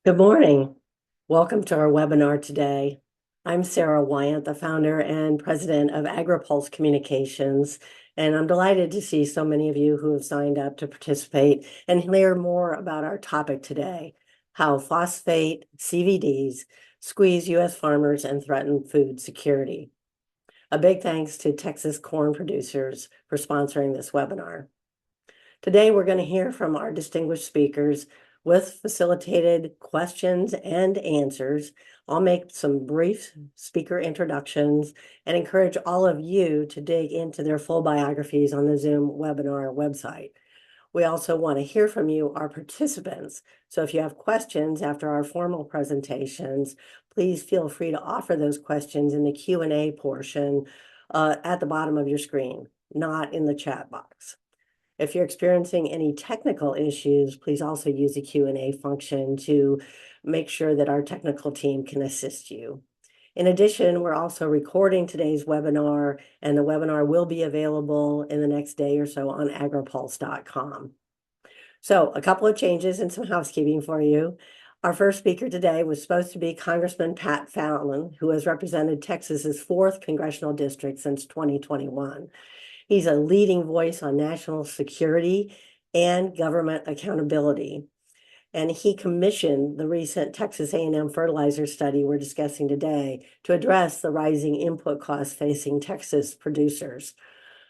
Good morning. Welcome to our webinar today. I'm Sara Wyant, the founder and president of Agri-Pulse Communications, and I'm delighted to see so many of you who have signed up to participate and hear more about our topic today, how phosphate CVDs squeeze U.S. farmers and threaten food security. A big thanks to Texas corn producers for sponsoring this webinar. Today, we're going to hear from our distinguished speakers with facilitated questions and answers. I'll make some brief speaker introductions and encourage all of you to dig into their full biographies on the Zoom webinar website. We also want to hear from you, our participants. So if you have questions after our formal presentations, please feel free to offer those questions in the Q&A portion at the bottom of your screen, not in the chat box. If you're experiencing any technical issues, please also use the Q&A function to make sure that our technical team can assist you. In addition, we're also recording today's webinar, and the webinar will be available in the next day or so on agripulse.com. So a couple of changes and some housekeeping for you. Our first speaker today was supposed to be Congressman Pat Fallon, who has represented Texas's 4th congressional district since 2021. He's a leading voice on national security and government accountability. And he commissioned the recent Texas A&M fertilizer study we're discussing today to address the rising input costs facing Texas producers.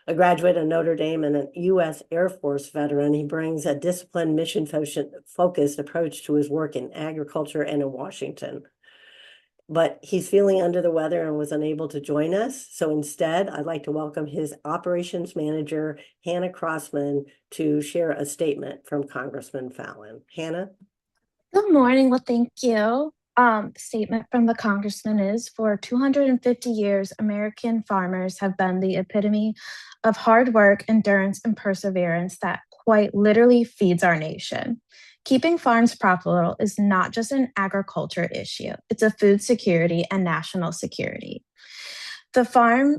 A graduate of Notre Dame and a U.S. Air Force veteran, he brings a disciplined, mission-focused approach to his work in agriculture and in Washington. But he's feeling under the weather and was unable to join us. So instead, I'd like to welcome his operations manager, Hannah Crossman, to share a statement from Congressman Fallon. Hannah? Good morning. Well, thank you. The statement from the congressman is, for 250 years, American farmers have been the epitome of hard work, endurance, and perseverance that quite literally feeds our nation. Keeping farms profitable is not just an agriculture issue, it's a food security and national security. The farm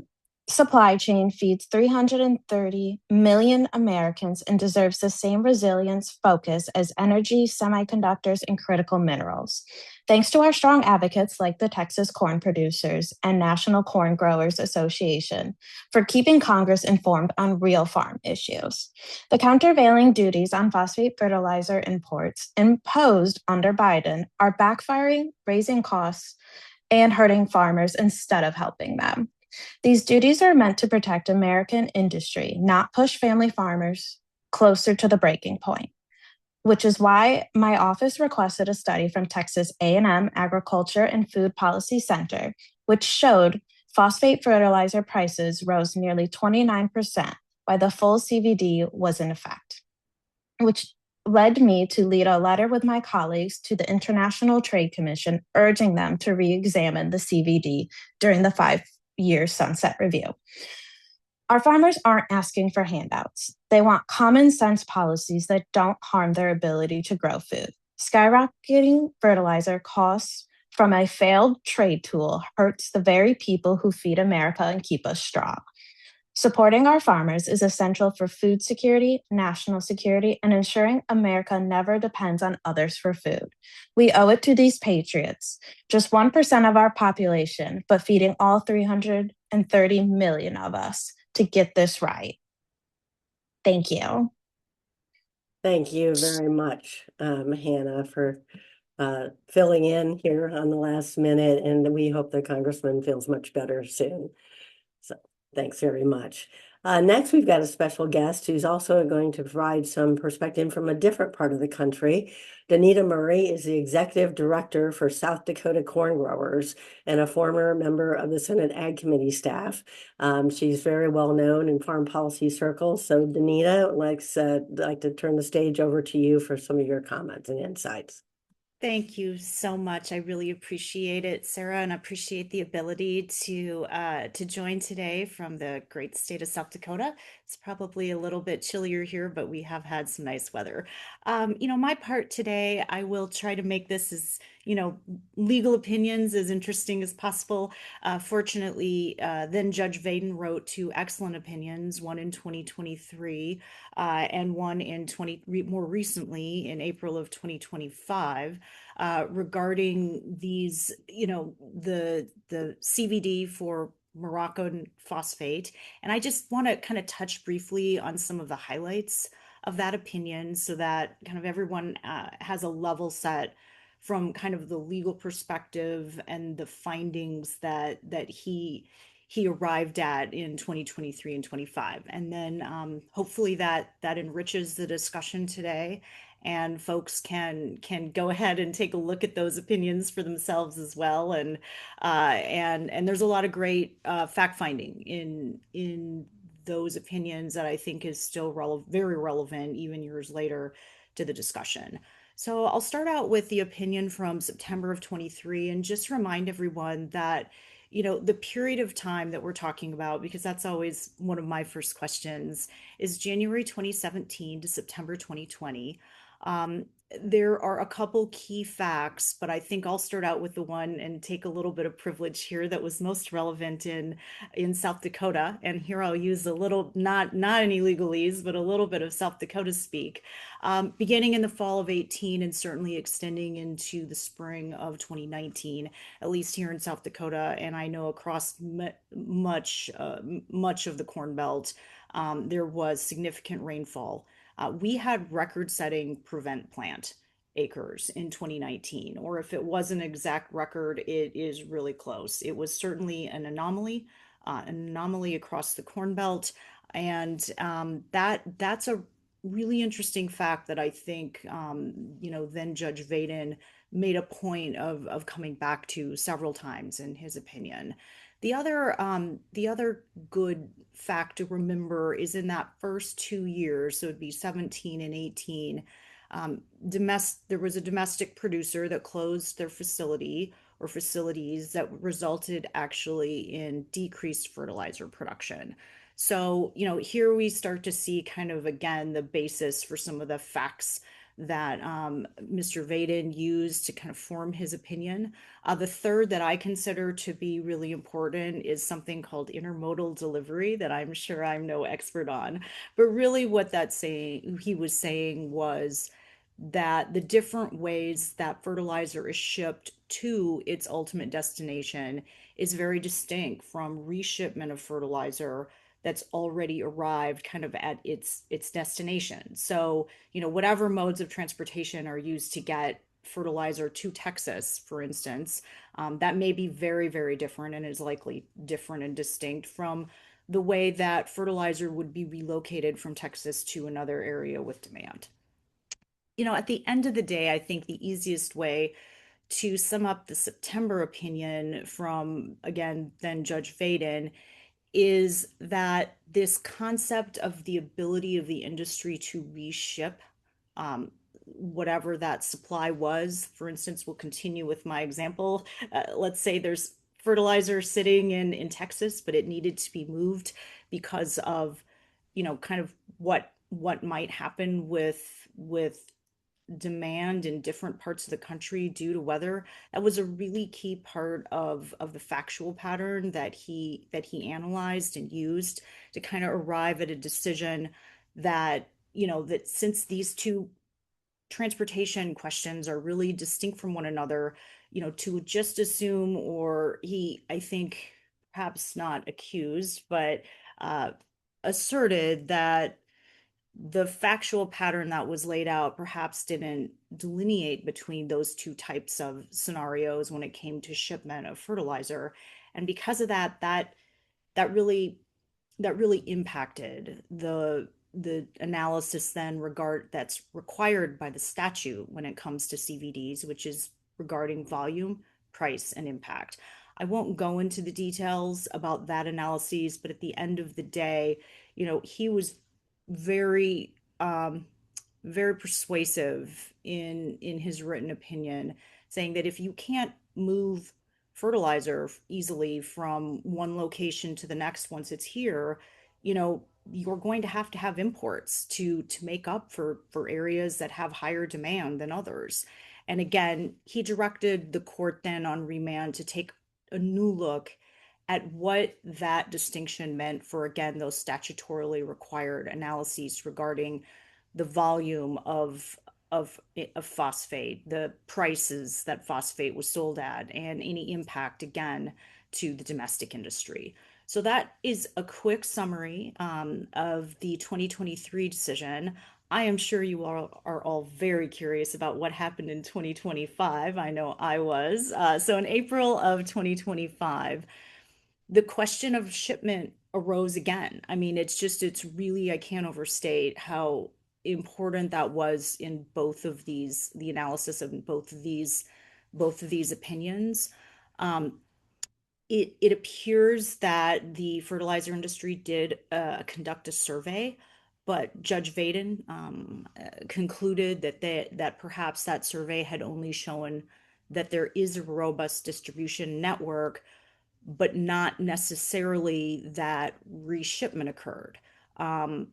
supply chain feeds 330 million Americans and deserves the same resilience focus as energy, semiconductors, and critical minerals. Thanks to our strong advocates like the Texas Corn Producers and National Corn Growers Association for keeping Congress informed on real farm issues. The countervailing duties on phosphate fertilizer imports imposed under Biden are backfiring, raising costs, and hurting farmers instead of helping them. These duties are meant to protect American industry, not push family farmers closer to the breaking point, which is why my office requested a study from Texas A&M Agriculture and Food Policy Center, which showed phosphate fertilizer prices rose nearly 29% while the full CVD was in effect, which led me to lead a letter with my colleagues to the International Trade Commission urging them to re-examine the CVD during the 5-year sunset review. Our farmers aren't asking for handouts. They want common sense policies that don't harm their ability to grow food. Skyrocketing fertilizer costs from a failed trade tool hurts the very people who feed America and keep us strong. Supporting our farmers is essential for food security, national security, and ensuring America never depends on others for food. We owe it to these patriots, just 1% of our population, but feeding all 330 million of us, to get this right. Thank you. Thank you very much, Hannah, for filling in here on the last minute, and we hope the Congressman feels much better soon. So thanks very much. Next, we've got a special guest who's also going to provide some perspective from a different part of the country. DaNita Murray is the Executive Director for South Dakota Corn Growers and a former member of the Senate Ag Committee staff. She's very well known in farm policy circles. So DaNita, I'd like to turn the stage over to you for some of your comments and insights. Thank you so much. I really appreciate it, Sara, and appreciate the ability to join today from the great state of South Dakota. It's probably a little bit chillier here, but we have had some nice weather. My part today, I will try to make this as legal opinions as interesting as possible. Fortunately, then Judge Vaden wrote two excellent opinions, one in 2023 and one in more recently in April of 2025, regarding these, the CVD for Moroccan phosphate. And I just want to kind of touch briefly on some of the highlights of that opinion so that kind of everyone has a level set from kind of the legal perspective and the findings that he arrived at in 2023 and 25. And then hopefully that enriches the discussion today, and folks can go ahead and take a look at those opinions for themselves as well. And there's a lot of great fact finding in those opinions that I think is still very relevant even years later to the discussion. So I'll start out with the opinion from September of 23 and just remind everyone that, the period of time that we're talking about, because that's always one of my first questions, is January 2017 to September 2020. There are a couple key facts, but I think I'll start out with the one and take a little bit of privilege here that was most relevant in South Dakota. And here I'll use a little, not any legalese, but a little bit of South Dakota speak. Beginning in the fall of 18 and certainly extending into the spring of 2019, at least here in South Dakota, and I know across much of the Corn Belt, there was significant rainfall. We had record-setting prevent plant acres in 2019, or if it was an exact record, it is really close. It was certainly an anomaly across the Corn Belt, and that's a really interesting fact that I think then Judge Vaden made a point of coming back to several times in his opinion. The other good fact to remember is in that first 2 years, so it'd be 17 and 18, there was a domestic producer that closed their facility or facilities that resulted actually in decreased fertilizer production. So, here we start to see kind of again the basis for some of the facts that Mr. Vaden used to kind of form his opinion. The third that I consider to be really important is something called intermodal delivery that I'm sure I'm no expert on. But really what he was saying was that the different ways that fertilizer is shipped to its ultimate destination is very distinct from reshipment of fertilizer that's already arrived kind of at its destination. So, whatever modes of transportation are used to get fertilizer to Texas, for instance, that may be very, very different and is likely different and distinct from the way that fertilizer would be relocated from Texas to another area with demand. At the end of the day, I think the easiest way to sum up the September opinion from, again, then Judge Vaden, is that this concept of the ability of the industry to reship whatever that supply was. For instance, we'll continue with my example. Let's say there's fertilizer sitting in Texas, but it needed to be moved because of, kind of what might happen with demand in different parts of the country due to weather. That was a really key part of the factual pattern that he analyzed and used to kind of arrive at a decision that, that since these two transportation questions are really distinct from one another, to just assume, or I think perhaps not accused, but asserted that the factual pattern that was laid out perhaps didn't delineate between those two types of scenarios when it came to shipment of fertilizer. And because of that really impacted the analysis then that's required by the statute when it comes to CVDs, which is regarding volume, price, and impact. I won't go into the details about that analysis, but at the end of the day, he was very very persuasive in his written opinion, saying that if you can't move fertilizer easily from one location to the next once it's here, you're going to have imports to make up for areas that have higher demand than others. And again, he directed the court then on remand to take a new look at what that distinction meant for, again, those statutorily required analyses regarding the volume of phosphate, the prices that phosphate was sold at, and any impact, again, to the domestic industry. So that is a quick summary of the 2023 decision. I am sure you all are all very curious about what happened in 2025. I know I was. So in April of 2025, the question of shipment arose again. I mean, it's really, I can't overstate how important that was in both of these, the analysis of both of these opinions. Um, it appears that the fertilizer industry did conduct a survey, but Judge Vaden concluded that perhaps that survey had only shown that there is a robust distribution network, but not necessarily that reshipment occurred. Um,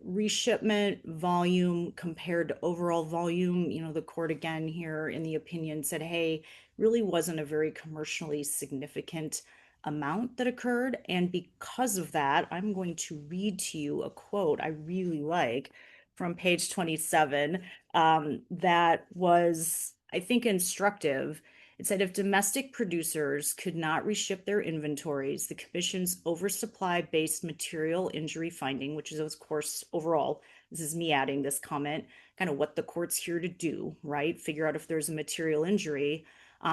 Reshipment volume compared to overall volume, the court again here in the opinion said, hey, really wasn't a very commercially significant amount that occurred. And because of that, I'm going to read to you a quote I really like from page 27 that was, I think, instructive. It said if domestic producers could not reship their inventories, the Commission's oversupply-based material injury finding, which is, of course, overall, this is me adding this comment, kind of what the court's here to do, right? Figure out if there's a material injury.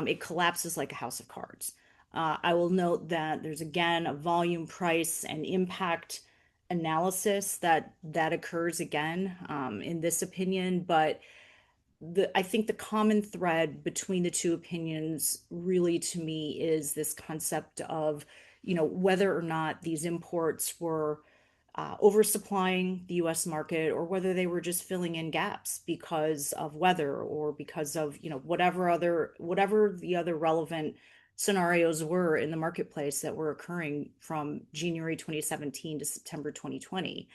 It collapses like a house of cards. I will note that there's, again, a volume, price, and impact analysis that occurs again in this opinion, but I think the common thread between the two opinions really to me is this concept of, whether or not these imports were oversupplying the US market or whether they were just filling in gaps because of weather or because of, whatever the other relevant scenarios were in the marketplace that were occurring from January 2017 to September 2020.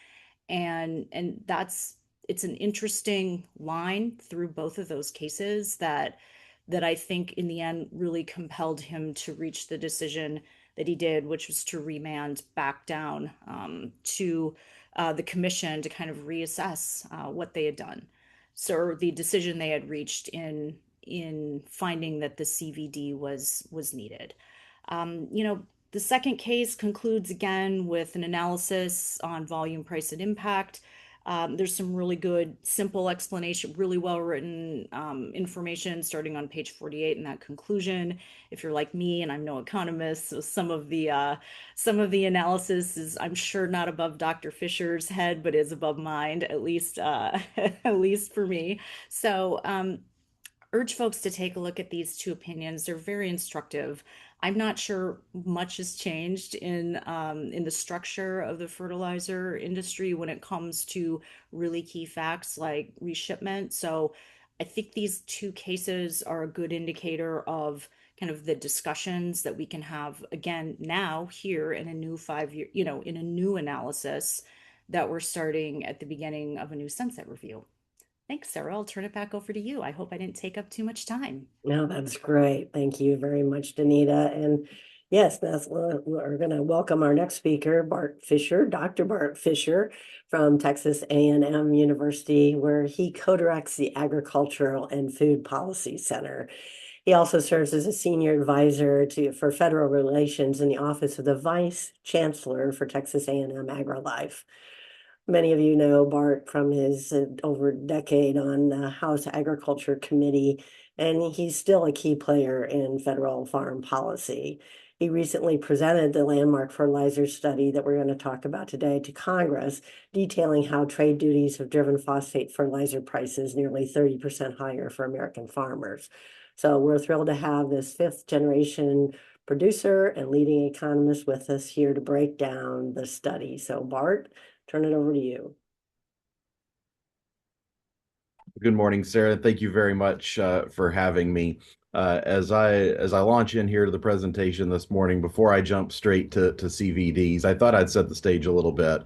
And that's, it's an interesting line through both of those cases that I think in the end really compelled him to reach the decision that he did, which was to remand back down to the commission to kind of reassess what they had done. So the decision they had reached in finding that the CVD was needed. The second case concludes again with an analysis on volume, price, and impact. There's some really good, simple explanation, really well written information starting on page 48 in that conclusion. If you're like me, and I'm no economist, so some of the analysis is, I'm sure, not above Dr. Fisher's head, but is above mine, at least at least for me. So urge folks to take a look at these two opinions. They're very instructive. I'm not sure much has changed in the structure of the fertilizer industry when it comes to really key facts like reshipment. So I think these two cases are a good indicator of kind of the discussions that we can have again now here in a new 5-year, in a new analysis that we're starting at the beginning of a new sunset review. Thanks, Sarah. I'll turn it back over to you. I hope I didn't take up too much time. No, that's great. Thank you very much, DaNita. And yes, we're going to welcome our next speaker, Bart Fischer, Dr. Bart Fischer from Texas A&M University, where he co-directs the Agricultural and Food Policy Center. He also serves as a senior advisor for federal relations in the office of the Vice Chancellor for Texas A&M AgriLife. Many of you know Bart from his over a decade on the House Agriculture Committee, and he's still a key player in federal farm policy. He recently presented the landmark fertilizer study that we're going to talk about today to Congress, detailing how trade duties have driven phosphate fertilizer prices nearly 30% higher for American farmers. So we're thrilled to have this fifth generation producer and leading economist with us here to break down the study. So Bart, turn it over to you. Good morning, Sarah. Thank you very much for having me. As I launch in here to the presentation this morning, before I jump straight to CVDs, I thought I'd set the stage a little bit.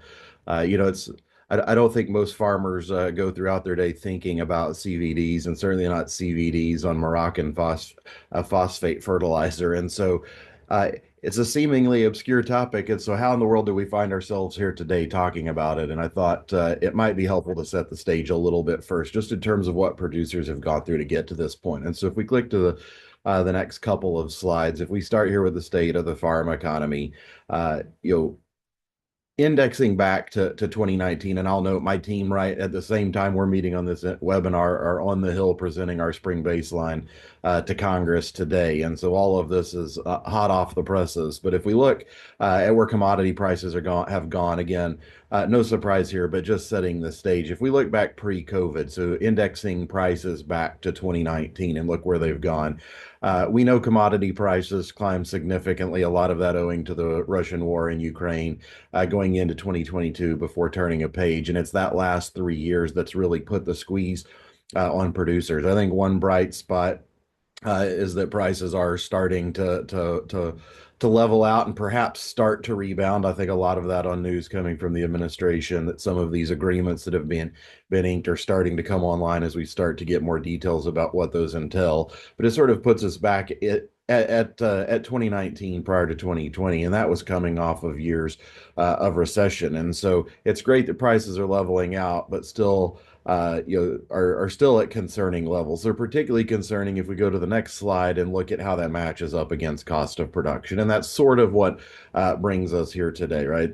I don't think most farmers go throughout their day thinking about CVDs, and certainly not CVDs on Moroccan phosphate fertilizer. And so uh, it's a seemingly obscure topic. And so, how in the world do we find ourselves here today talking about it? And I thought it might be helpful to set the stage a little bit first, just in terms of what producers have gone through to get to this point. And so, if we click to the next couple of slides, if we start here with the state of the farm economy, you know, indexing back to 2019, and I'll note my team right at the same time we're meeting on this webinar are on the Hill presenting our spring baseline to Congress today. And so all of this is hot off the presses. But if we look at where commodity prices have gone again, no surprise here, but just setting the stage. If we look back pre-COVID, so indexing prices back to 2019 and look where they've gone, we know commodity prices climbed significantly, a lot of that owing to the Russian war in Ukraine going into 2022 before turning a page. And it's that last 3 years that's really put the squeeze on producers. I think one bright spot is that prices are starting to level out and perhaps start to rebound. I think a lot of that on news coming from the administration that some of these agreements that have been inked are starting to come online as we start to get more details about what those entail. But it sort of puts us back at 2019 prior to 2020, and that was coming off of years of recession. And so it's great that prices are leveling out, but still are still at concerning levels. They're particularly concerning if we go to the next slide and look at how that matches up against cost of production. And that's sort of what brings us here today, right?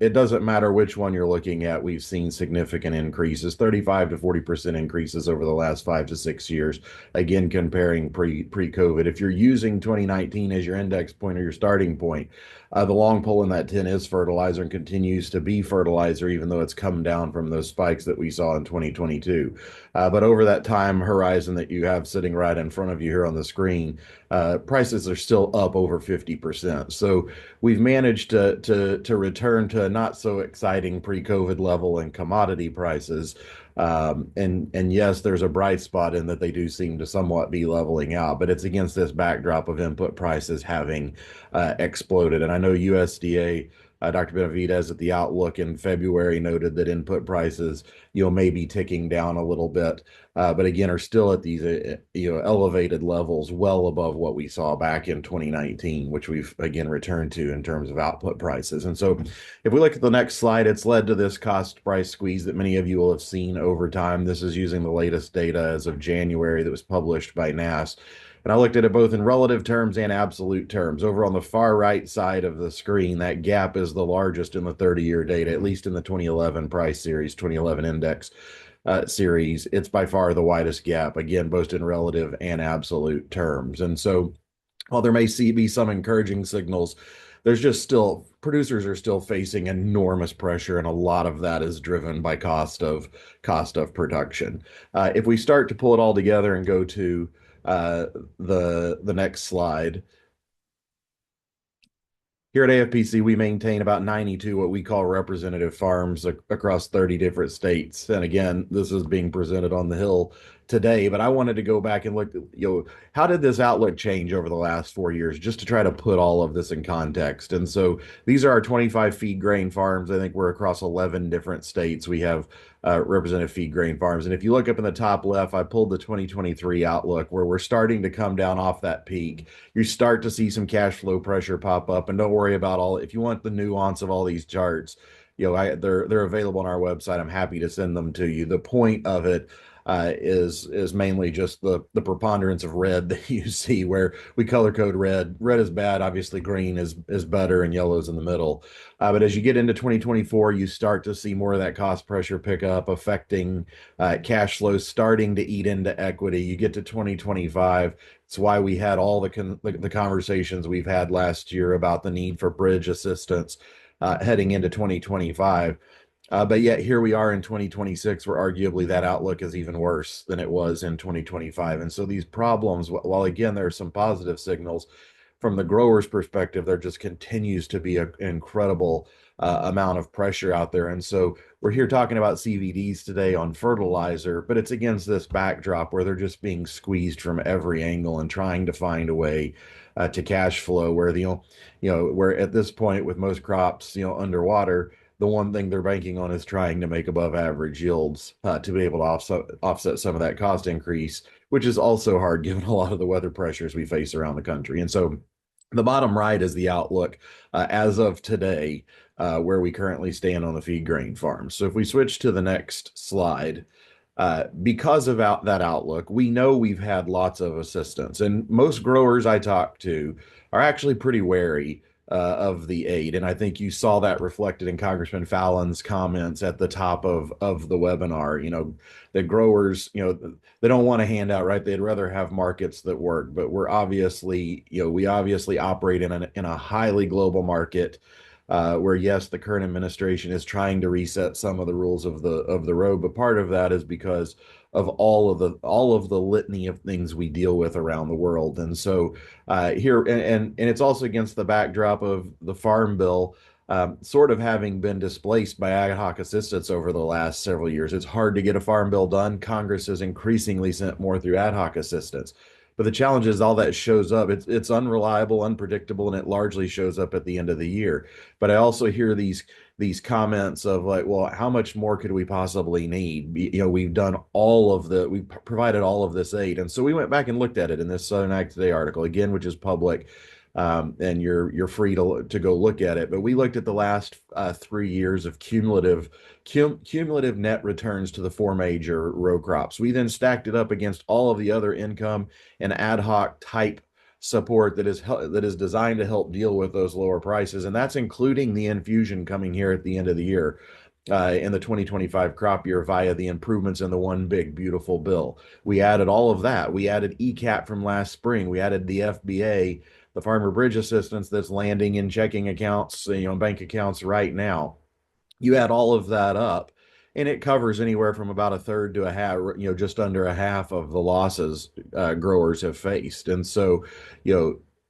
It doesn't matter which one you're looking at. We've seen significant increases, 35 to 40% increases over the last 5 to 6 years. Again, comparing pre-COVID. If you're using 2019 as your index point or your starting point, the long pole in that tin is fertilizer and continues to be fertilizer, even though it's come down from those spikes that we saw in 2022. But over that time horizon that you have sitting right in front of you here on the screen, prices are still up over 50%. So we've managed to return to a not so exciting pre-COVID level in commodity prices. And yes, there's a bright spot in that they do seem to somewhat be leveling out, but it's against this backdrop of input prices having exploded. And I know USDA, Dr. Benavidez at the Outlook in February noted that input prices, may be ticking down a little bit, but again are still at these, elevated levels, well above what we saw back in 2019, which we've again returned to in terms of output prices. And so, if we look at the next slide, it's led to this cost price squeeze that many of you will have seen over time. This is using the latest data as of January that was published by NASS. And I looked at it both in relative terms and absolute terms. Over on the far right side of the screen, that gap is the largest in the 30-year data, at least in the 2011 price series, 2011 index series. It's by far the widest gap, again, both in relative and absolute terms. And so while there may be some encouraging signals, there's just still, producers are still facing enormous pressure, and a lot of that is driven by cost of production. If we start to pull it all together and go to the next slide. Here at AFPC, we maintain about 92 what we call representative farms across 30 different states. And again, this is being presented on the Hill today, but I wanted to go back and look at, how did this outlook change over the last 4 years, just to try to put all of this in context. And so these are our 25 feed grain farms. I think we're across 11 different states. We have representative feed grain farms. And if you look up in the top left, I pulled the 2023 outlook where we're starting to come down off that peak. You start to see some cash flow pressure pop up, and don't worry about all, if you want the nuance of all these charts, they're available on our website. I'm happy to send them to you. The point of it is mainly just the preponderance of red that you see, where we color code red. Red is bad, obviously green is better, and yellow's in the middle. But as you get into 2024, you start to see more of that cost pressure pick up, affecting cash flows, starting to eat into equity. You get to 2025. It's why we had all the conversations we've had last year about the need for bridge assistance heading into 2025. But yet here we are in 2026, where arguably that outlook is even worse than it was in 2025. And so these problems, while again, there are some positive signals, from the grower's perspective, there just continues to be an incredible amount of pressure out there. And so we're here talking about CVDs today on fertilizer, but it's against this backdrop where they're just being squeezed from every angle and trying to find a way to cash flow, where where at this point with most crops underwater, the one thing they're banking on is trying to make above average yields to be able to offset some of that cost increase, which is also hard given a lot of the weather pressures we face around the country. And so the bottom right is the outlook as of today, where we currently stand on the feed grain farms. So if we switch to the next slide, because of that outlook, we know we've had lots of assistance, and most growers I talk to are actually pretty wary of the aid. And I think you saw that reflected in Congressman Fallon's comments at the top of the webinar. The growers, they don't want a handout, right? They'd rather have markets that work. But we obviously operate in a highly global market. Where yes, the current administration is trying to reset some of the rules of the road, but part of that is because of all of the litany of things we deal with around the world. And so here, and it's also against the backdrop of the Farm Bill sort of having been displaced by ad hoc assistance over the last several years. It's hard to get a Farm Bill done. Congress has increasingly sent more through ad hoc assistance. But the challenge is all that shows up. It's unreliable, unpredictable, and it largely shows up at the end of the year. But I also hear these comments of like, well, how much more could we possibly need? We've provided all of this aid. And so we went back and looked at it in this Southern Ag Today article, again, which is public. And you're free to go look at it. But we looked at the last 3 years of cumulative net returns to the four major row crops. We then stacked it up against all of the other income and ad hoc type support that is designed to help deal with those lower prices, and that's including the infusion coming here at the end of the year. In the 2025 crop year via the improvements in the One Big Beautiful Bill. We added all of that. We added ECAP from last spring. We added the FBA, the Farmer Bridge Assistance that's landing in checking accounts, bank accounts right now. You add all of that up, and it covers anywhere from about a third to a half, just under a half of the losses growers have faced. And so,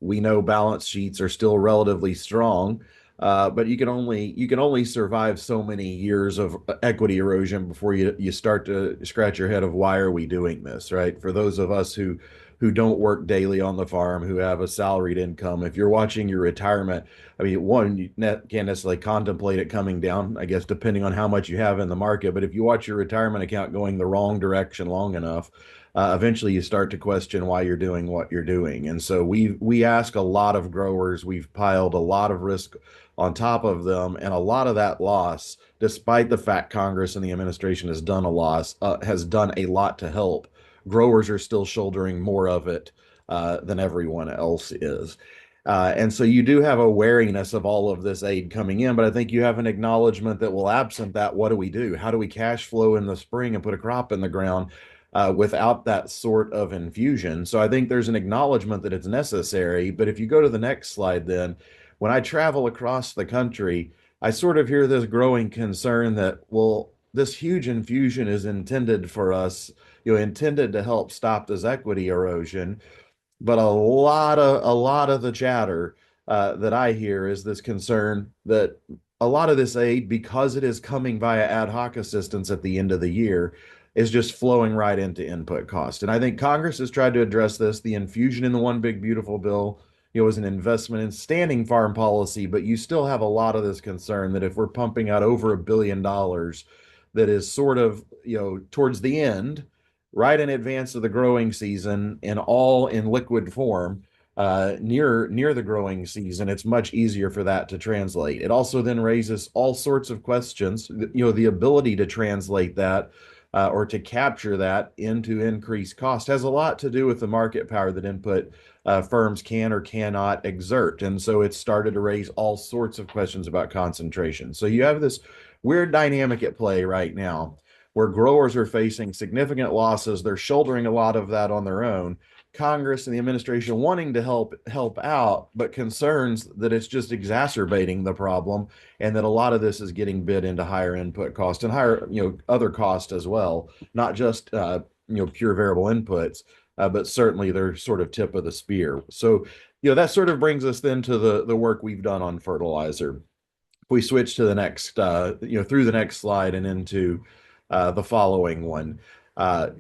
we know balance sheets are still relatively strong. But you can only survive so many years of equity erosion before you start to scratch your head of why are we doing this, right? For those of us who don't work daily on the farm, who have a salaried income, if you're watching your retirement, I mean, one, you can't necessarily contemplate it coming down, I guess, depending on how much you have in the market. But if you watch your retirement account going the wrong direction long enough, eventually you start to question why you're doing what you're doing. And so we ask a lot of growers, we've piled a lot of risk on top of them, and a lot of that loss, despite the fact Congress and the administration has done a lot to help, growers are still shouldering more of it than everyone else is. And so you do have a wariness of all of this aid coming in, but I think you have an acknowledgement that, well, absent that, what do we do? How do we cash flow in the spring and put a crop in the ground without that sort of infusion? So I think there's an acknowledgement that it's necessary. But if you go to the next slide, then when I travel across the country, I sort of hear this growing concern that, well, this huge infusion is intended for us, intended to help stop this equity erosion. But a lot of the chatter that I hear is this concern that a lot of this aid, because it is coming via ad hoc assistance at the end of the year, is just flowing right into input cost. And I think Congress has tried to address this. The infusion in the One Big Beautiful Bill, was an investment in standing farm policy, but you still have a lot of this concern that if we're pumping out over $1 billion, that is sort of, towards the end, right in advance of the growing season, and all in liquid form, near the growing season, it's much easier for that to translate. It also then raises all sorts of questions, the ability to translate that or to capture that into increased cost has a lot to do with the market power that input firms can or cannot exert. And so it's started to raise all sorts of questions about concentration. So you have this weird dynamic at play right now where growers are facing significant losses. They're shouldering a lot of that on their own. Congress and the administration wanting to help out, but concerns that it's just exacerbating the problem, and that a lot of this is getting bid into higher input cost and higher, other cost as well, not just pure variable inputs, but certainly they're sort of tip of the spear. So that sort of brings us then to the work we've done on fertilizer. If we switch to the next, through the next slide and into the following one.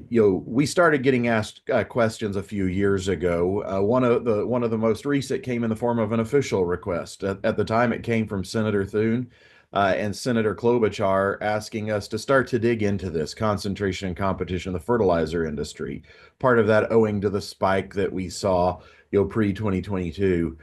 We started getting asked questions a few years ago. One of the most recent came in the form of an official request. At the time, it came from Senator Thune. and Senator Klobuchar asking us to start to dig into this concentration and competition in the fertilizer industry. Part of that owing to the spike that we saw, pre-2022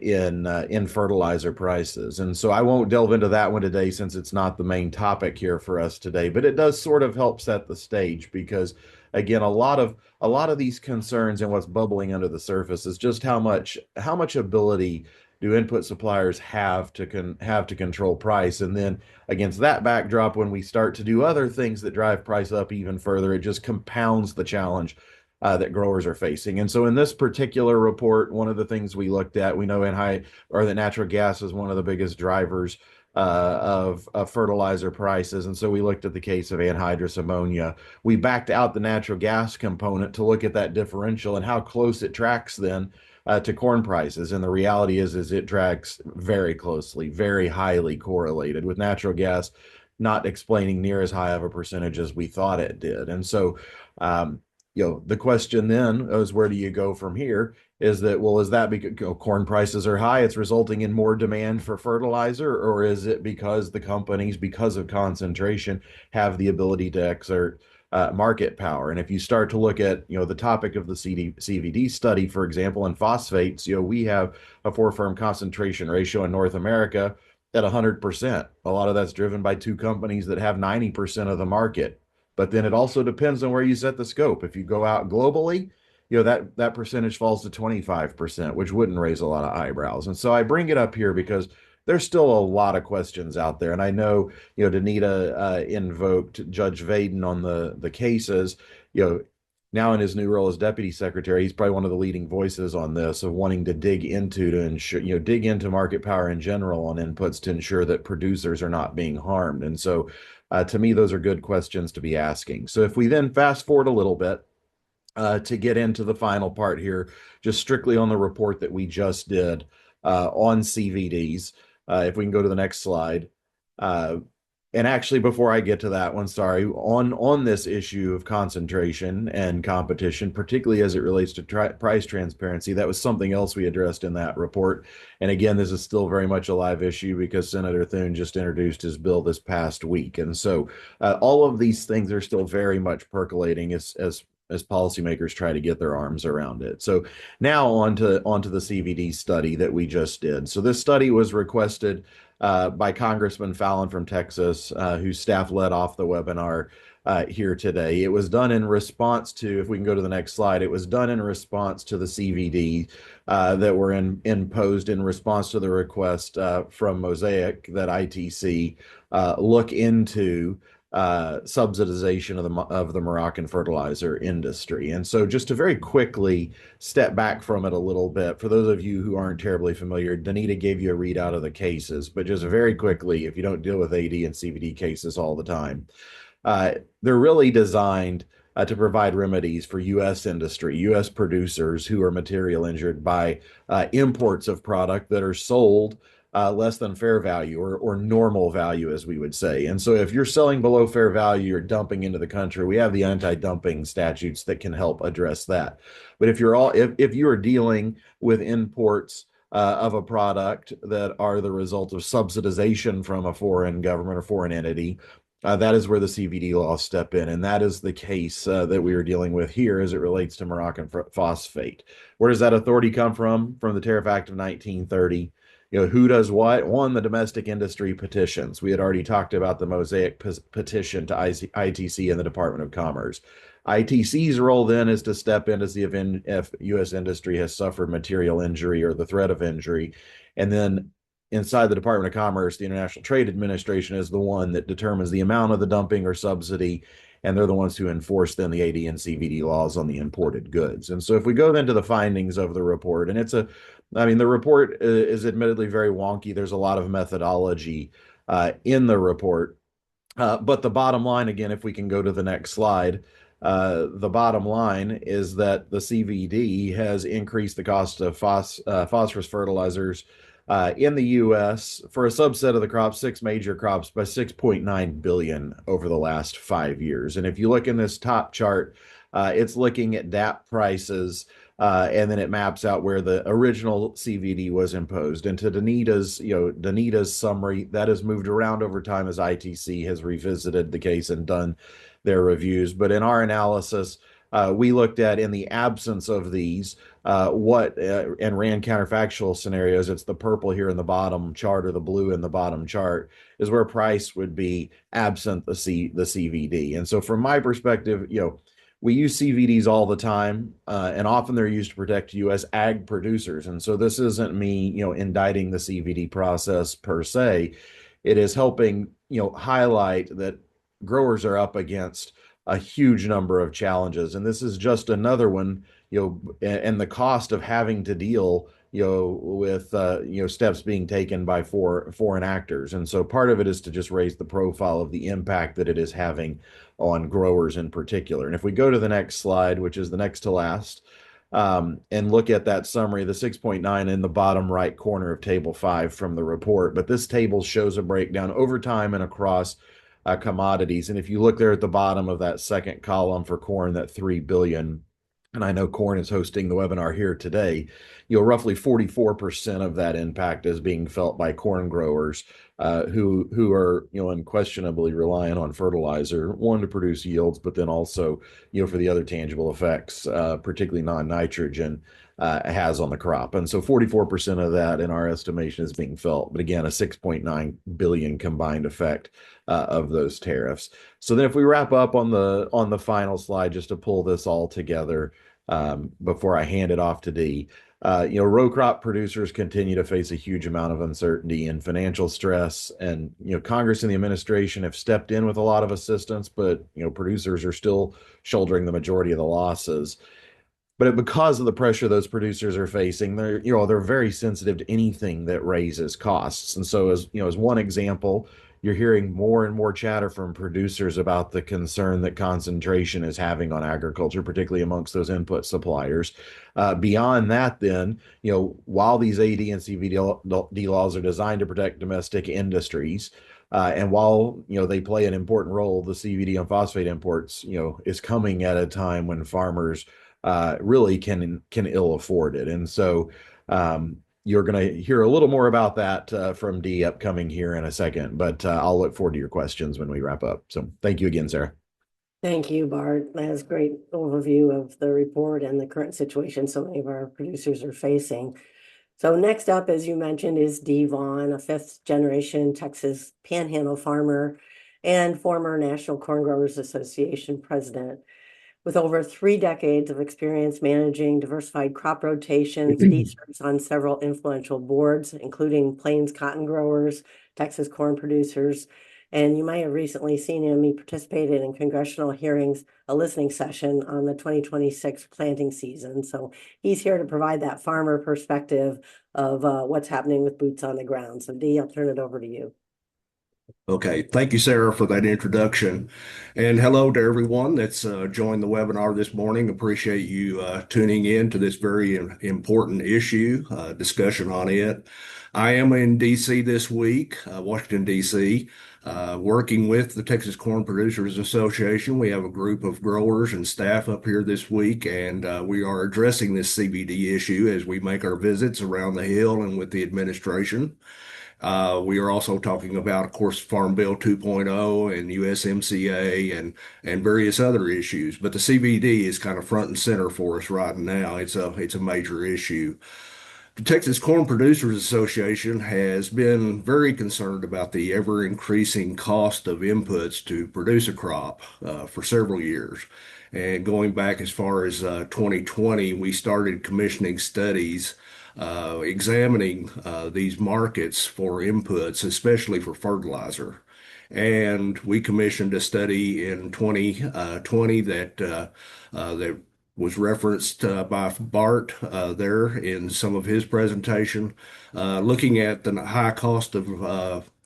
in fertilizer prices. And so I won't delve into that one today since it's not the main topic here for us today, but it does sort of help set the stage because again, a lot of these concerns and what's bubbling under the surface is just how much ability do input suppliers have to control price. And then against that backdrop, when we start to do other things that drive price up even further, it just compounds the challenge that growers are facing. And so in this particular report, one of the things we looked at, we know that natural gas is one of the biggest drivers of fertilizer prices. And so we looked at the case of anhydrous ammonia. We backed out the natural gas component to look at that differential and how close it tracks then to corn prices. And the reality is it tracks very closely, very highly correlated with natural gas not explaining near as high of a percentage as we thought it did. And so, the question then is, where do you go from here? Is that because corn prices are high, it's resulting in more demand for fertilizer, or is it because the companies, because of concentration, have the ability to exert market power? And if you start to look at the topic of the CVD study, for example, in phosphates, we have a 4-firm concentration ratio in North America at 100%. A lot of that's driven by 2 companies that have 90% of the market. But then it also depends on where you set the scope. If you go out globally, that percentage falls to 25%, which wouldn't raise a lot of eyebrows. And so I bring it up here because there's still a lot of questions out there. And I know, DaNita invoked Judge Vaden on the cases. Now in his new role as deputy secretary, he's probably one of the leading voices on this, of wanting to dig into market power in general on inputs to ensure that producers are not being harmed. And so to me, those are good questions to be asking. So if we then fast forward a little bit to get into the final part here, just strictly on the report that we just did on CVDs, if we can go to the next slide. And actually, before I get to that one, sorry, on this issue of concentration and competition, particularly as it relates to price transparency, that was something else we addressed in that report. And again, this is still very much a live issue because Senator Thune just introduced his bill this past week. And so all of these things are still very much percolating as policymakers try to get their arms around it. So now onto the CVD study that we just did. So this study was requested by Congressman Fallon from Texas, whose staff led off the webinar here today. It was done in response to, if we can go to the next slide, it was done in response to the CVD that were imposed in response to the request from Mosaic that ITC look into subsidization of the Moroccan fertilizer industry. And so just to very quickly step back from it a little bit, for those of you who aren't terribly familiar, DaNita gave you a readout of the cases, but just very quickly, if you don't deal with AD and CVD cases all the time, they're really designed to provide remedies for U.S. industry, U.S. producers who are material injured by imports of product that are sold less than fair value or normal value, as we would say. And so if you're selling below fair value, you're dumping into the country. We have the anti-dumping statutes that can help address that. But if you are dealing with imports of a product that are the result of subsidization from a foreign government or foreign entity, that is where the CVD laws step in. And that is the case that we are dealing with here as it relates to Moroccan phosphate. Where does that authority come from? From the Tariff Act of 1930. Who does what? One, the domestic industry petitions. We had already talked about the Mosaic petition to ITC and the Department of Commerce. ITC's role then is to step in to see if U.S. industry has suffered material injury or the threat of injury. And then inside the Department of Commerce, the International Trade Administration is the one that determines the amount of the dumping or subsidy, and they're the ones who enforce then the AD and CVD laws on the imported goods. And so if we go then to the findings of the report, and the report is admittedly very wonky. There's a lot of methodology in the report. But the bottom line, again, if we can go to the next slide, the bottom line is that the CVD has increased the cost of phosphorus fertilizers in the U.S. for a subset of the crops, 6 major crops, by $6.9 billion over the last 5 years. And if you look in this top chart, It's looking at DAP prices, and then it maps out where the original CVD was imposed. And to DaNita's summary, that has moved around over time as ITC has revisited the case and done their reviews. But in our analysis, we looked at, in the absence of these, and ran counterfactual scenarios. It's the purple here in the bottom chart, or the blue in the bottom chart, is where price would be absent the CVD. And so from my perspective, we use CVDs all the time, and often they're used to protect U.S. ag producers. And so this isn't me, indicting the CVD process per se. It is helping, highlight that growers are up against a huge number of challenges. And this is just another one, and the cost of having to deal, with, steps being taken by foreign actors. And so part of it is to just raise the profile of the impact that it is having on growers in particular. And if we go to the next slide, which is the next to last, and look at that summary, the 6.9 in the bottom right corner of table 5 from the report. But this table shows a breakdown over time and across commodities. And if you look there at the bottom of that second column for corn, that 3 billion, and I know corn is hosting the webinar here today, roughly 44% of that impact is being felt by corn growers, who are, unquestionably reliant on fertilizer, one, to produce yields, but then also, for the other tangible effects, particularly non-nitrogen, has on the crop. And so 44% of that, in our estimation, is being felt. But again, a 6.9 billion combined effect of those tariffs. So then if we wrap up on the final slide, just to pull this all together, before I hand it off to Dee, row crop producers continue to face a huge amount of uncertainty and financial stress. And, Congress and the administration have stepped in with a lot of assistance, but, producers are still shouldering the majority of the losses. But because of the pressure those producers are facing, they're very sensitive to anything that raises costs. And so, as one example, you're hearing more and more chatter from producers about the concern that concentration is having on agriculture, particularly amongst those input suppliers. Beyond that, then, while these AD and CVD laws are designed to protect domestic industries, and while they play an important role, the CVD and phosphate imports is coming at a time when farmers really can ill afford it. And so you're going to hear a little more about that from Dee upcoming here in a second, but I'll look forward to your questions when we wrap up. So thank you again, Sara. Thank you, Bart. That was a great overview of the report and the current situation so many of our producers are facing. So next up, as you mentioned, is Dee Vaughan, a fifth-generation Texas Panhandle farmer and former National Corn Growers Association president. With over 3 decades of experience managing diversified crop rotations, Dee serves on several influential boards, including Plains Cotton Growers, Texas Corn Producers, and you might have recently seen him. He participated in congressional hearings, a listening session on the 2026 planting season. So he's here to provide that farmer perspective of what's happening with boots on the ground. So Dee, I'll turn it over to you. Okay, thank you, Sara, for that introduction. And hello to everyone that's joined the webinar this morning. Appreciate you tuning in to this very important issue, discussion on it. I am in D.C. this week, Washington, D.C., working with the Texas Corn Producers Association. We have a group of growers and staff up here this week, and we are addressing this CVD issue as we make our visits around the Hill and with the administration. We are also talking about, of course, Farm Bill 2.0 and USMCA and various other issues. But the CVD is kind of front and center for us right now. It's a major issue. The Texas Corn Producers Association has been very concerned about the ever increasing cost of inputs to produce a crop for several years. And going back as far as 2020, we started commissioning studies examining these markets for inputs, especially for fertilizer. And we commissioned a study in 2020 that was referenced by Bart there in some of his presentation, looking at the high cost of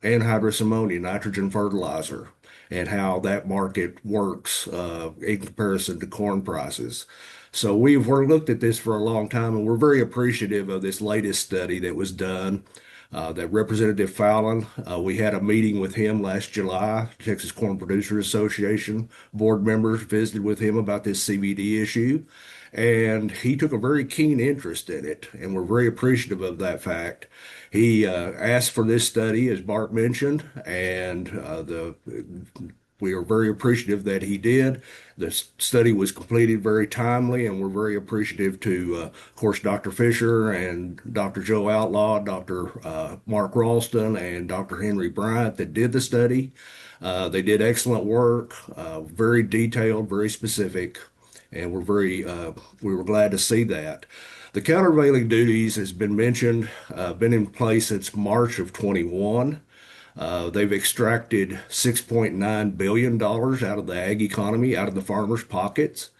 anhydrous ammonia, nitrogen fertilizer, and how that market works in comparison to corn prices. So we've looked at this for a long time, and we're very appreciative of this latest study that was done. that Representative Fallon, we had a meeting with him last July. Texas Corn Producers Association board members visited with him about this CVD issue, and he took a very keen interest in it, and we're very appreciative of that fact. He asked for this study, as Bart mentioned, and we are very appreciative that he did. The study was completed very timely, and we're very appreciative to, of course, Dr. Fischer and Dr. Joe Outlaw, Dr. Mark Ralston, and Dr. Henry Bryant that did the study. They did excellent work, very detailed, very specific, and we were glad to see that. The countervailing duties has been mentioned, been in place since March of 21. They've extracted $6.9 billion out of the ag economy, out of the farmers' pockets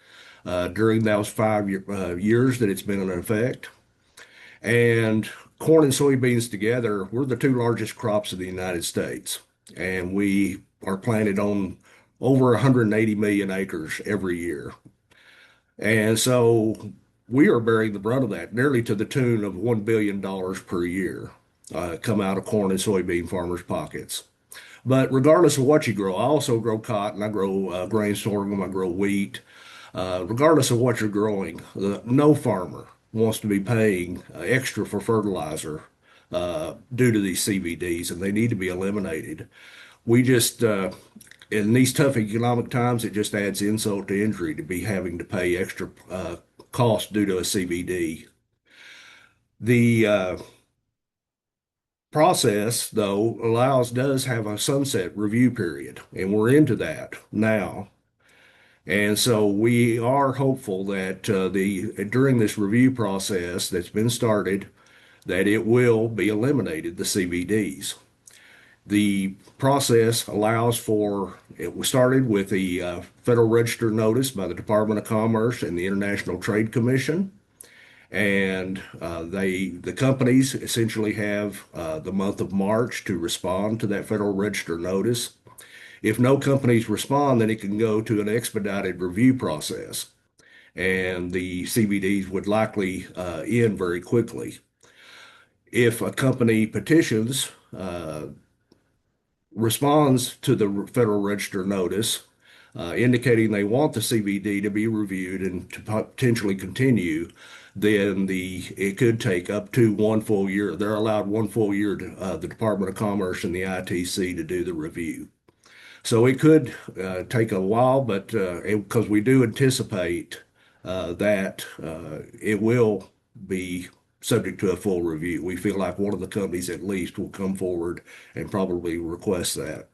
during those 5 years that it's been in effect. And corn and soybeans together, we're the two largest crops of the United States. And we are planted on over 180 million acres every year. And so we are bearing the brunt of that, nearly to the tune of $1 billion per year come out of corn and soybean farmers' pockets. But regardless of what you grow, I also grow cotton, I grow grain sorghum, I grow wheat. Regardless of what you're growing, no farmer wants to be paying extra for fertilizer due to these CVDs, and they need to be eliminated. We just, in these tough economic times, it just adds insult to injury to be having to pay extra cost due to a CVD. The process, though, does have a sunset review period, and we're into that now. And so we are hopeful that during this review process that's been started, that it will be eliminated, the CVDs. The process allows for, it was started with the Federal Register notice by the Department of Commerce and the International Trade Commission. And the companies essentially have the month of March to respond to that Federal Register notice. If no companies respond, then it can go to an expedited review process, and the CVDs would likely end very quickly. If a company petitions, responds to the Federal Register notice, indicating they want the CVD to be reviewed and to potentially continue, then it could take up to 1 full year. They're allowed 1 full year to the Department of Commerce and the ITC to do the review. So it could take a while, but because we do anticipate that it will be subject to a full review. We feel like one of the companies at least will come forward and probably request that.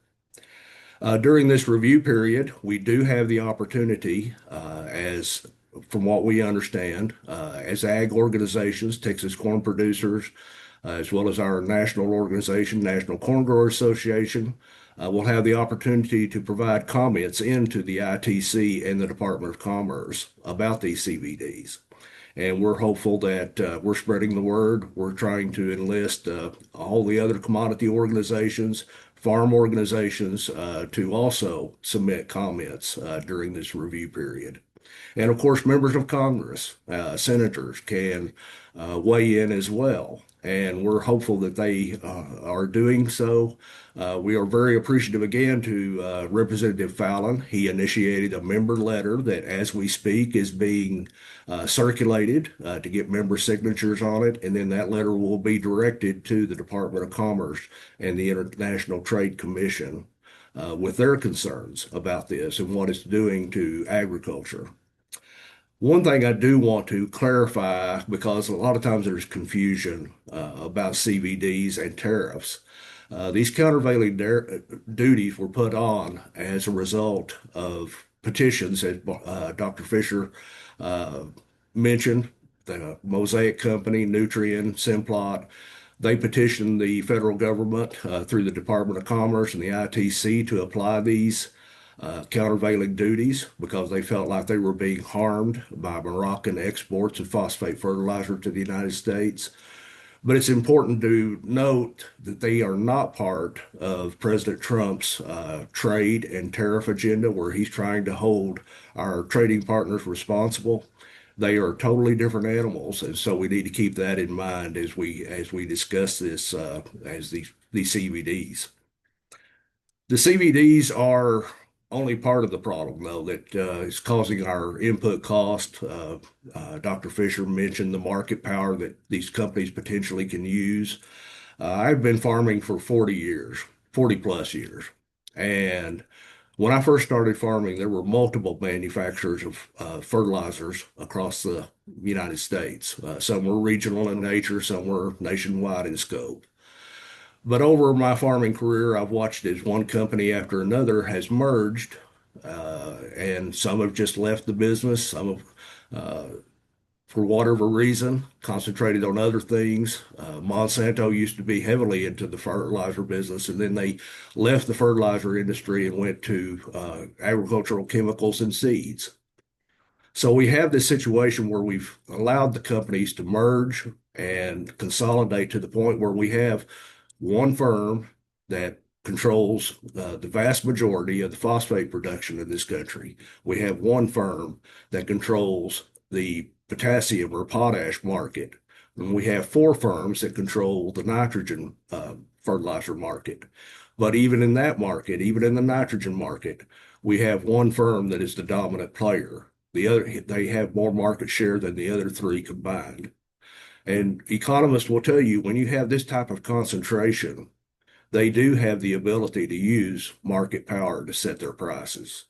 During this review period, we do have the opportunity, from what we understand, as ag organizations, Texas Corn Producers, as well as our national organization, National Corn Growers Association, will have the opportunity to provide comments into the ITC and the Department of Commerce about these CVDs. And we're hopeful that we're spreading the word. We're trying to enlist all the other commodity organizations, farm organizations, to also submit comments during this review period. And of course, members of Congress, senators can weigh in as well. And we're hopeful that they are doing so. We are very appreciative again to Representative Fallon. He initiated a member letter that, as we speak, is being circulated to get member signatures on it. And then that letter will be directed to the Department of Commerce and the International Trade Commission with their concerns about this and what it's doing to agriculture. One thing I do want to clarify, because a lot of times there's confusion about CVDs and tariffs. These countervailing duties were put on as a result of petitions, as Dr. Fischer mentioned, the Mosaic Company, Nutrien, Simplot. They petitioned the federal government through the Department of Commerce and the ITC to apply these countervailing duties because they felt like they were being harmed by Moroccan exports of phosphate fertilizer to the United States. But it's important to note that they are not part of President Trump's trade and tariff agenda, where he's trying to hold our trading partners responsible. They are totally different animals, and so we need to keep that in mind as we discuss this as these CVDs. The CVDs are only part of the problem, though, that is causing our input cost. Dr. Fischer mentioned the market power that these companies potentially can use. I've been farming for 40 years, 40 plus years. And when I first started farming, there were multiple manufacturers of fertilizers across the United States. Some were regional in nature, some were nationwide in scope. But over my farming career, I've watched as one company after another has merged, and some have just left the business. Some have, for whatever reason, concentrated on other things. Monsanto used to be heavily into the fertilizer business, and then they left the fertilizer industry and went to agricultural chemicals and seeds. So we have this situation where we've allowed the companies to merge and consolidate to the point where we have one firm that controls the vast majority of the phosphate production in this country. We have one firm that controls the potassium or potash market. And we have four firms that control the nitrogen fertilizer market. But even in that market, even in the nitrogen market, we have one firm that is the dominant player. They have more market share than the other three combined. And economists will tell you when you have this type of concentration, they do have the ability to use market power to set their prices.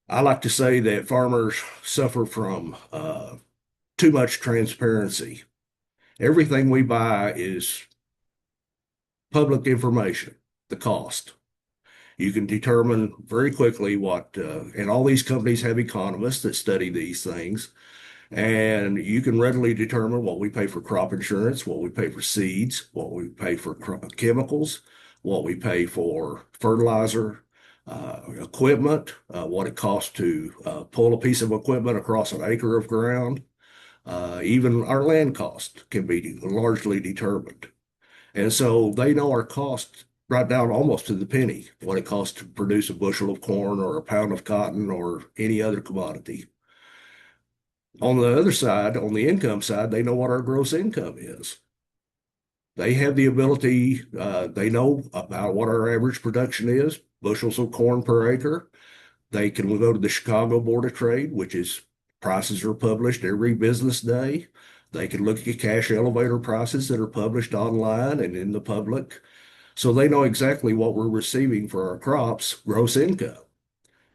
I like to say that farmers suffer from too much transparency. Everything we buy is public information, the cost. You can determine very quickly what, and all these companies have economists that study these things, and you can readily determine what we pay for crop insurance, what we pay for seeds, what we pay for chemicals, what we pay for fertilizer, equipment, what it costs to pull a piece of equipment across an acre of ground. Even our land cost can be largely determined. And so they know our cost right down almost to the penny, what it costs to produce a bushel of corn or a pound of cotton or any other commodity. On the other side, on the income side, they know what our gross income is. They have the ability, they know about what our average production is, bushels of corn per acre. They can go to the Chicago Board of Trade, which is prices are published every business day. They can look at cash elevator prices that are published online and in the public. So they know exactly what we're receiving for our crops, gross income.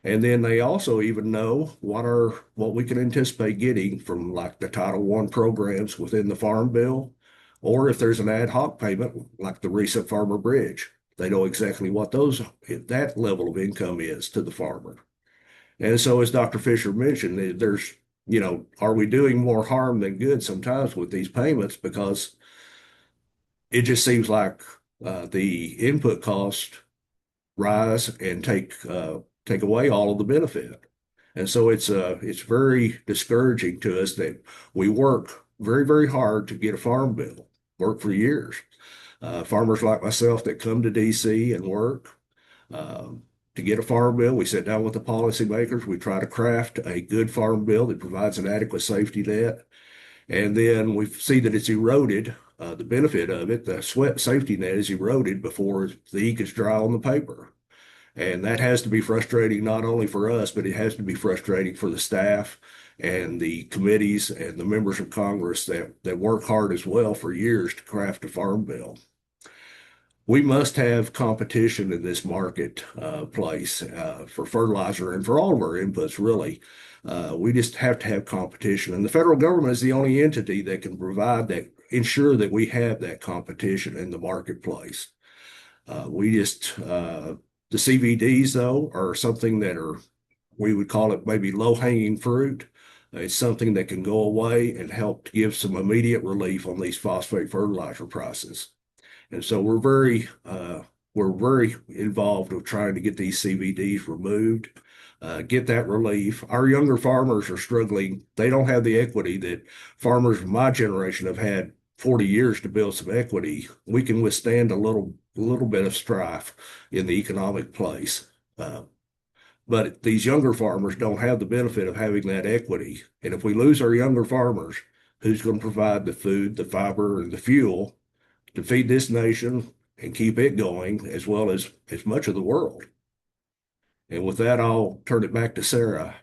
And then they also even know what we can anticipate getting from like the Title I programs within the Farm Bill, or if there's an ad hoc payment like the recent Farmer Bridge. They know exactly what that level of income is to the farmer. And so as Dr. Fischer mentioned, there's, are we doing more harm than good sometimes with these payments, because it just seems like the input costs rise and take away all of the benefit. And so it's very discouraging to us that we work very, very hard to get a farm bill, work for years. Farmers like myself that come to DC and work to get a farm bill, we sit down with the policymakers, we try to craft a good farm bill that provides an adequate safety net, and then we see that it's eroded, the benefit of it, the safety net is eroded before the ink is dry on the paper. And that has to be frustrating not only for us, but it has to be frustrating for the staff and the committees and the members of Congress that work hard as well for years to craft a farm bill. We must have competition in this market place for fertilizer and for all of our inputs, really. We just have to have competition. And the federal government is the only entity that can provide that, ensure that we have that competition in the marketplace. The CVDs, though, are something that we would call it maybe low-hanging fruit. It's something that can go away and help to give some immediate relief on these phosphate fertilizer prices. And so we're very involved with trying to get these CVDs removed, get that relief. Our younger farmers are struggling. They don't have the equity that farmers of my generation have had 40 years to build some equity. We can withstand a little bit of strife in the economic place. But these younger farmers don't have the benefit of having that equity. And if we lose our younger farmers, who's going to provide the food, the fiber, and the fuel to feed this nation and keep it going, as well as much of the world? And with that, I'll turn it back to Sara.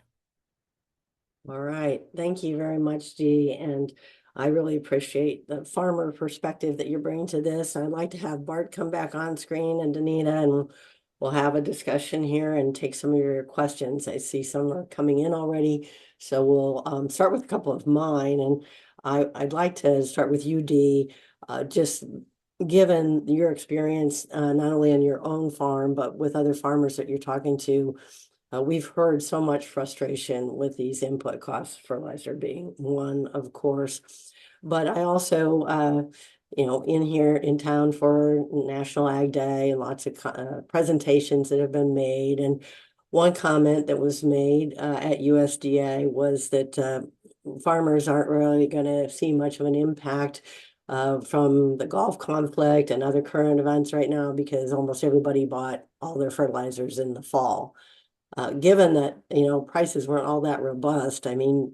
All right. Thank you very much, Dee. And I really appreciate the farmer perspective that you're bringing to this. I'd like to have Bart come back on screen and DaNita, and we'll have a discussion here and take some of your questions. I see some are coming in already. So we'll start with a couple of mine. And I'd like to start with you, Dee. Just given your experience, not only on your own farm, but with other farmers that you're talking to, we've heard so much frustration with these input costs, fertilizer being one, of course. But I also, in here in town for National Ag Day and lots of presentations that have been made. And one comment that was made at USDA was that farmers aren't really going to see much of an impact from the Gulf conflict and other current events right now because almost everybody bought all their fertilizers in the fall. Given that, prices weren't all that robust, I mean,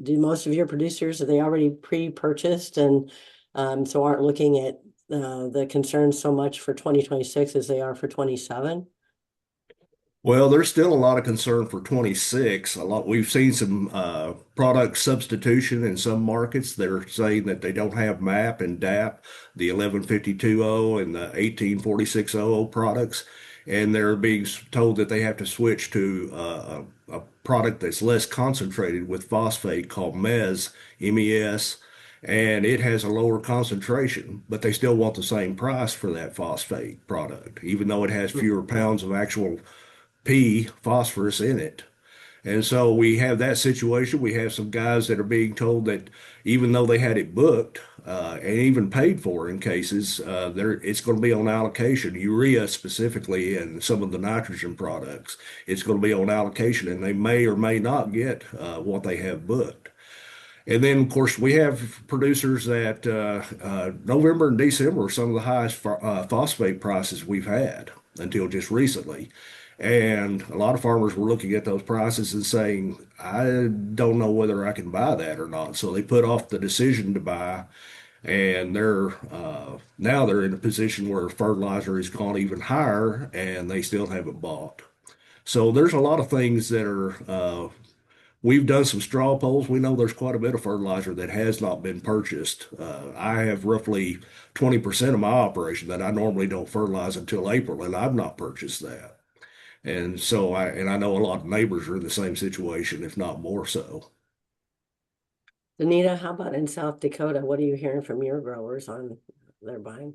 do most of your producers, are they already pre-purchased and so aren't looking at the concerns so much for 2026 as they are for 27? Well, there's still a lot of concern for 26. We've seen some product substitution in some markets. They're saying that they don't have MAP and DAP, the 1152.0 and the 1846.00 products, and they're being told that they have to switch to a product that's less concentrated with phosphate called MES, and it has a lower concentration, but they still want the same price for that phosphate product, even though it has fewer pounds of actual phosphorus in it. And so we have that situation. We have some guys that are being told that even though they had it booked and even paid for in cases, it's going to be on allocation. Urea specifically and some of the nitrogen products, it's going to be on allocation, and they may or may not get what they have booked. And then, of course, we have producers that November and December are some of the highest phosphate prices we've had until just recently. And a lot of farmers were looking at those prices and saying, I don't know whether I can buy that or not. So they put off the decision to buy, and now they're in a position where fertilizer has gone even higher and they still haven't bought. So there's a lot of things that are we've done some straw polls. We know there's quite a bit of fertilizer that has not been purchased. I have roughly 20% of my operation that I normally don't fertilize until April, and I've not purchased that. And so I know a lot of neighbors are in the same situation, if not more so. DaNita, how about in South Dakota? What are you hearing from your growers on their buying?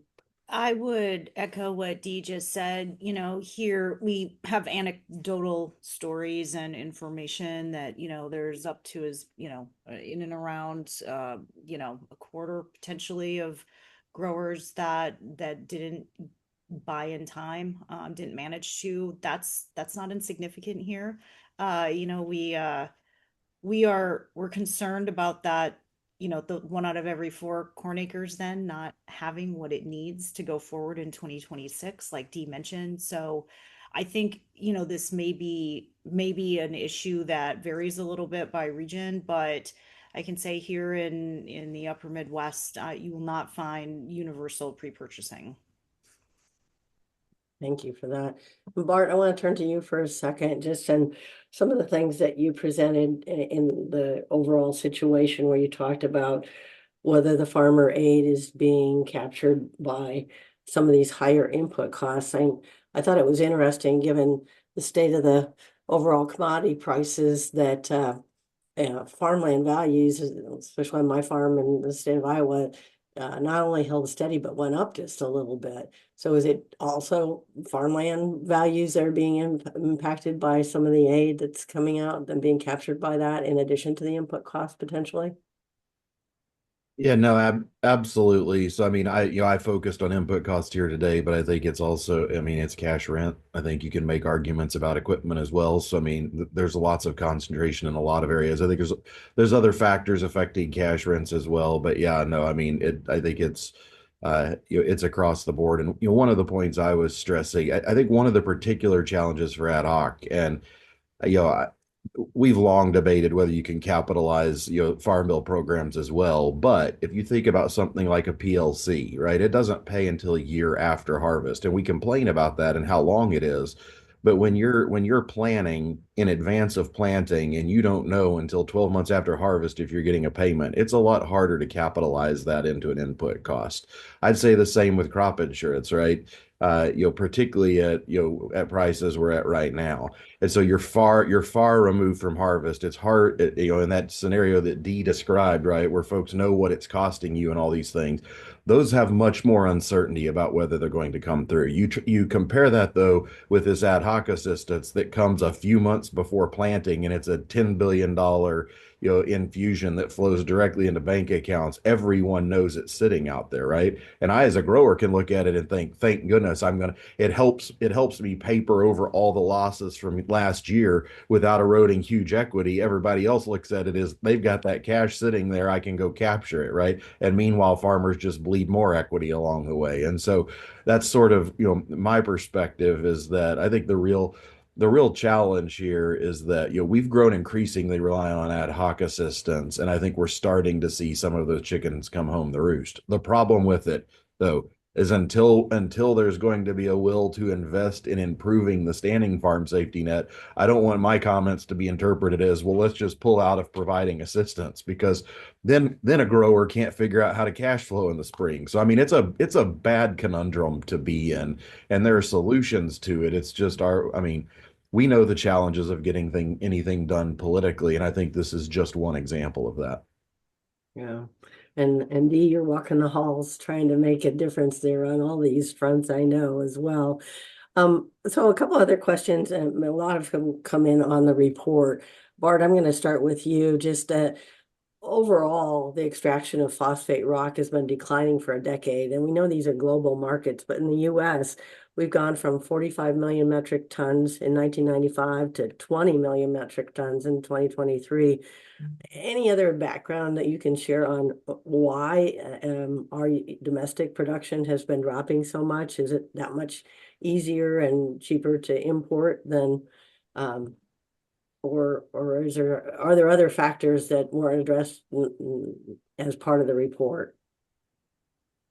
I would echo what Dee just said. Here we have anecdotal stories and information that, there's up to in and around, a quarter potentially of growers that didn't buy in time, didn't manage to. That's not insignificant here. We're concerned about that, the 1 out of every 4 corn acres then not having what it needs to go forward in 2026, like Dee mentioned. So I think, this may be an issue that varies a little bit by region, but I can say here in the upper Midwest, you will not find universal pre-purchasing. Thank you for that. Bart, I want to turn to you for a second, just on some of the things that you presented in the overall situation where you talked about whether the farmer aid is being captured by some of these higher input costs. I thought it was interesting, given the state of the overall commodity prices, that farmland values, especially on my farm in the state of Iowa, not only held steady, but went up just a little bit. So is it also farmland values that are being impacted by some of the aid that's coming out and being captured by that, in addition to the input cost potentially? Yeah, no, absolutely. So, I mean, I focused on input cost here today, but I think it's also, I mean, it's cash rent. I think you can make arguments about equipment as well. So, I mean, there's lots of concentration in a lot of areas. I think there's other factors affecting cash rents as well. But yeah, no, I mean, I think It's across the board. And one of the points I was stressing, I think one of the particular challenges for ad hoc, and you know, I, we've long debated whether you can capitalize, farm bill programs as well. But if you think about something like a PLC, right, it doesn't pay until a year after harvest, and we complain about that and how long it is. But when you're planning in advance of planting and you don't know until 12 months after harvest if you're getting a payment, it's a lot harder to capitalize that into an input cost. I'd say the same with crop insurance, right? Particularly at prices we're at right now. And so you're far removed from harvest. It's hard, in that scenario that Dee described, right, where folks know what it's costing you and all these things. Those have much more uncertainty about whether they're going to come through. You compare that though with this ad hoc assistance that comes a few months before planting, and it's a $10 billion infusion that flows directly into bank accounts. Everyone knows it's sitting out there, right? And I, as a grower, can look at it and think, thank goodness it helps me paper over all the losses from last year without eroding huge equity. Everybody else looks at it as they've got that cash sitting there, I can go capture it, right? And meanwhile, farmers just bleed more equity along the way. And so that's sort of, my perspective is that I think the real challenge here is that we've grown increasingly reliant on ad hoc assistance, and I think we're starting to see some of those chickens come home to roost. The problem with it, though, is until there's going to be a will to invest in improving the standing farm safety net, I don't want my comments to be interpreted as, well, let's just pull out of providing assistance, because then a grower can't figure out how to cash flow in the spring. So I mean, it's a bad conundrum to be in, and there are solutions to it. It's just we know the challenges of getting anything done politically, and I think this is just one example of that. Yeah. And Dee, you're walking the halls trying to make a difference there on all these fronts, I know as well. So a couple other questions, and a lot of them come in on the report. Bart, I'm going to start with you. Just overall, the extraction of phosphate rock has been declining for a decade, and we know these are global markets, but in the U.S., we've gone from 45 million metric tons in 1995 to 20 million metric tons in 2023. Any other background that you can share on why our domestic production has been dropping so much? Is it that much easier and cheaper to import than, or are there other factors that weren't addressed as part of the report?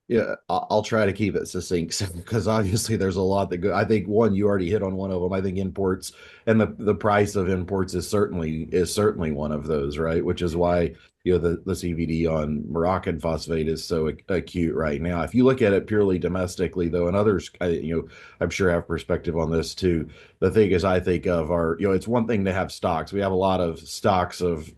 Yeah, I'll try to keep it succinct because obviously there's a lot that go. I think one, you already hit on one of them. I think imports and the price of imports is certainly one of those, right? Which is why the CVD on Moroccan phosphate is so acute right now. If you look at it purely domestically, though, and others, I'm sure have perspective on this too. The thing is, I think of it's one thing to have stocks. We have a lot of stocks of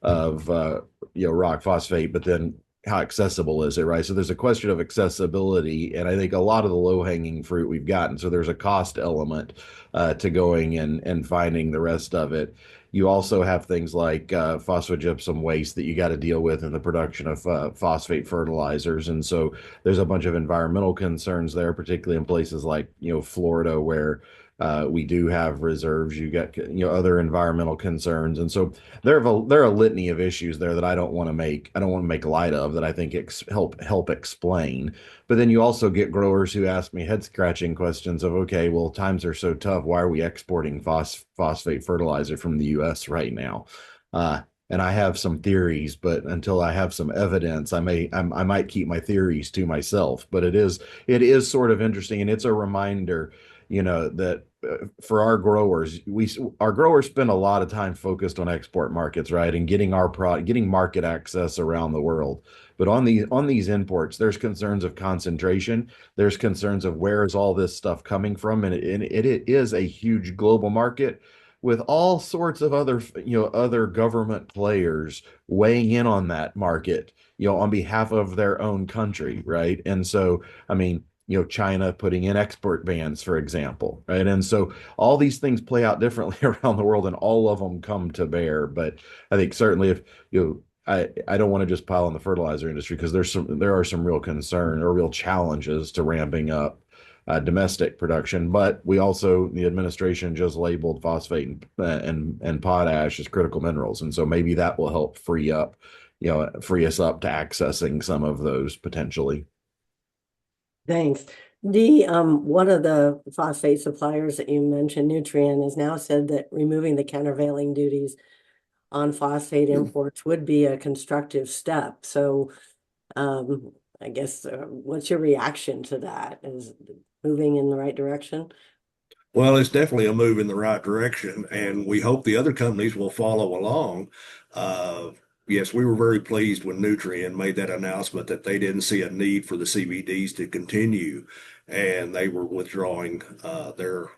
rock phosphate, but then how accessible is it, right? So there's a question of accessibility, and I think a lot of the low-hanging fruit we've gotten. So there's a cost element to going and finding the rest of it. You also have things like phosphogypsum waste that you got to deal with in the production of phosphate fertilizers, and so there's a bunch of environmental concerns there, particularly in places like Florida, where we do have reserves. You got other environmental concerns, and so there are a litany of issues there that I don't want to make light of, that I think help explain. But then you also get growers who ask me head scratching questions of, okay, well, times are so tough. Why are we exporting phosphate fertilizer from the U.S. right now? And I have some theories, but until I have some evidence, I might keep my theories to myself. But it is sort of interesting, and it's a reminder, that for our growers, our growers spend a lot of time focused on export markets, right, and getting market access around the world. But on these imports, there's concerns of concentration. There's concerns of where is all this stuff coming from, and it is a huge global market with all sorts of other government players weighing in on that market, on behalf of their own country, right? And so, I mean, China putting in export bans, for example, right? And so all these things play out differently around the world, and all of them come to bear. But I think certainly if I don't want to just pile on the fertilizer industry, because there are some real concern or real challenges to ramping up domestic production. But the administration just labeled phosphate and potash as critical minerals, and so maybe that will help free us up to accessing some of those potentially. Thanks. Dee, one of the phosphate suppliers that you mentioned, Nutrien, has now said that removing the countervailing duties on phosphate imports would be a constructive step. So, I guess, what's your reaction to that? Is it moving in the right direction? Well, it's definitely a move in the right direction, and we hope the other companies will follow along. Uh, yes, we were very pleased when Nutrien made that announcement that they didn't see a need for the CVDs to continue, and they were withdrawing their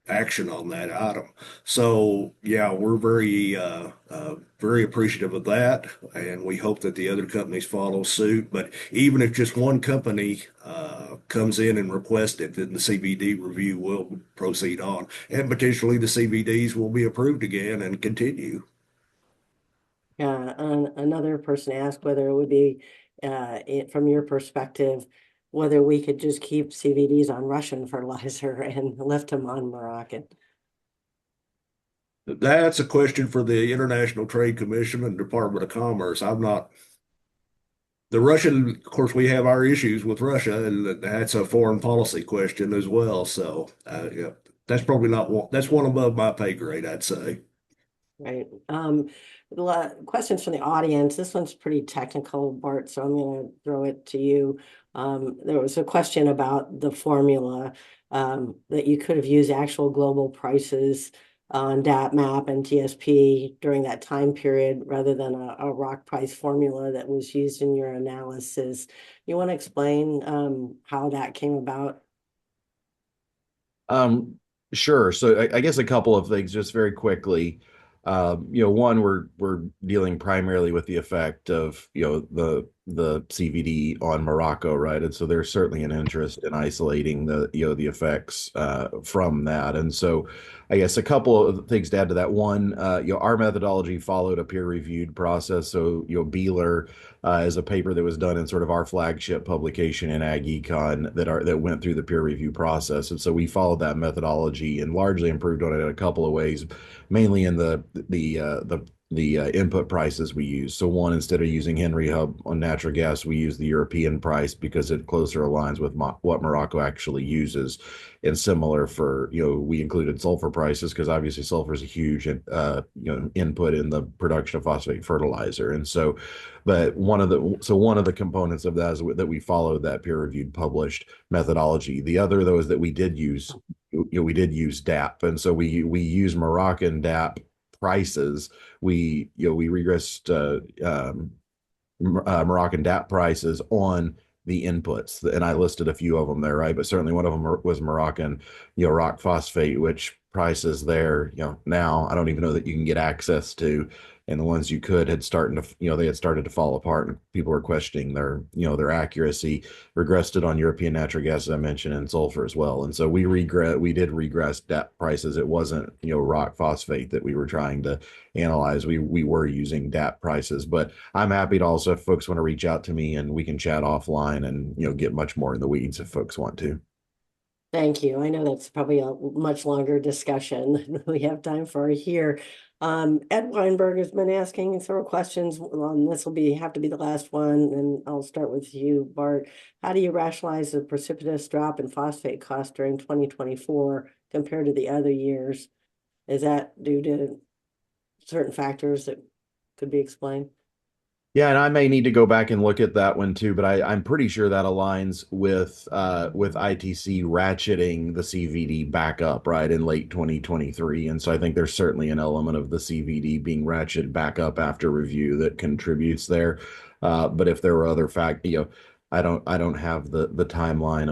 action on that item. So yeah, we're very appreciative of that, and we hope that the other companies follow suit. But even if just one company comes in and requests it, then the CVD review will proceed on, and potentially the CVDs will be approved again and continue. Yeah, another person asked whether it would be, from your perspective, whether we could just keep CVDs on Russian fertilizer and lift them on Moroccan. That's a question for the International Trade Commission and Department of Commerce. I'm not the Russian, of course, we have our issues with Russia, and that's a foreign policy question as well. So, yeah, that's probably not one. That's one above my pay grade, I'd say. Right. Questions from the audience. This one's pretty technical, Bart, so I'm going to throw it to you. There was a question about the formula, that you could have used actual global prices on DAP map and TSP during that time period rather than a rock price formula that was used in your analysis. You want to explain how that came about? Sure. So I guess a couple of things just very quickly. One, we're dealing primarily with the effect of, the CVD on Morocco, right? And so there's certainly an interest in isolating the effects from that. And so I guess a couple of things to add to that. One, our methodology followed a peer-reviewed process. So, Beeler is a paper that was done in sort of our flagship publication in Ag Econ that went through the peer review process. And so we followed that methodology and largely improved on it in a couple of ways, mainly in the input prices we use. So one, instead of using Henry Hub on natural gas, we use the European price because it closer aligns with what Morocco actually uses. And similar for, we included sulfur prices because obviously sulfur is a huge, input in the production of phosphate fertilizer. And so, but one of the components of that is that we followed that peer-reviewed published methodology. The other, though, is that we did use DAP, and so we use Moroccan DAP prices. We regressed Moroccan DAP prices on the inputs, and I listed a few of them there, right? But certainly one of them was Moroccan, rock phosphate, which prices there, now I don't even know that you can get access to, and the ones you could had started to, they had started to fall apart, and people were questioning their accuracy. Regressed it on European natural gas, as I mentioned, and sulfur as well. And so we did regress DAP prices. It wasn't, rock phosphate that we were trying to analyze. We were using DAP prices, but I'm happy to also, if folks want to reach out to me, and we can chat offline and, get much more in the weeds if folks want to. Thank you. I know that's probably a much longer discussion than we have time for here. Ed Weinberg has been asking several questions. This will have to be the last one, and I'll start with you, Bart. How do you rationalize the precipitous drop in phosphate cost during 2024 compared to the other years? Is that due to certain factors that could be explained? Yeah, and I may need to go back and look at that one too, but I'm pretty sure that aligns with ITC ratcheting the CVD back up, right, in late 2023. And so I think there's certainly an element of the CVD being ratcheted back up after review that contributes there. But if there were other I don't have the timeline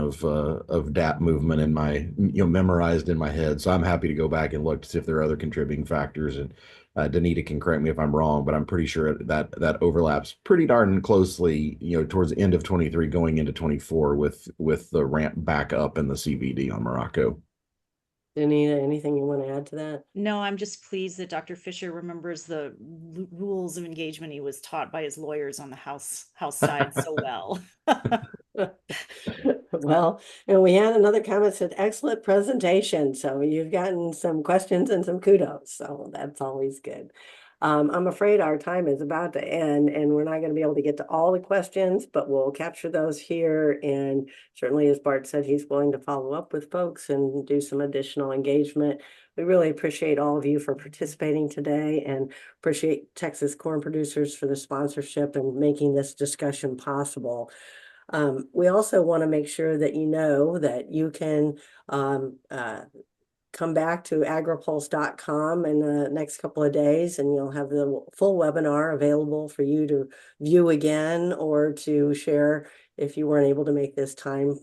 of DAP movement in my memorized in my head. So I'm happy to go back and look to see if there are other contributing factors. And DaNita can correct me if I'm wrong, but I'm pretty sure that overlaps pretty darn closely, towards the end of 23 going into 24 with the ramp back up in the CVD on Morocco. DaNita, anything you want to add to that? No, I'm just pleased that Dr. Fischer remembers the rules of engagement he was taught by his lawyers on the house side so well. Well, and we had another comment said, excellent presentation. So you've gotten some questions and some kudos. So that's always good. I'm afraid our time is about to end, and we're not going to be able to get to all the questions, but we'll capture those here. And certainly, as Bart said, he's willing to follow up with folks and do some additional engagement. We really appreciate all of you for participating today, and appreciate Texas corn producers for the sponsorship and making this discussion possible. We also want to make sure that you know that you can come back to agripulse.com in the next couple of days, and you'll have the full webinar available for you to view again or to share if you weren't able to make this time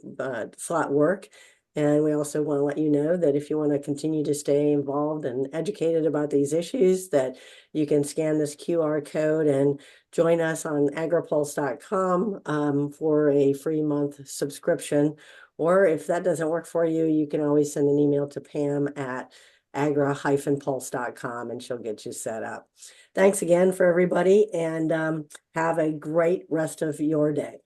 slot work. And we also want to let you know that if you want to continue to stay involved and educated about these issues, that you can scan this QR code and join us on agripulse.com for a free month subscription. Or if that doesn't work for you, you can always send an email to Pam at agra-pulse.com and she'll get you set up. Thanks again for everybody, and have a great rest of your day.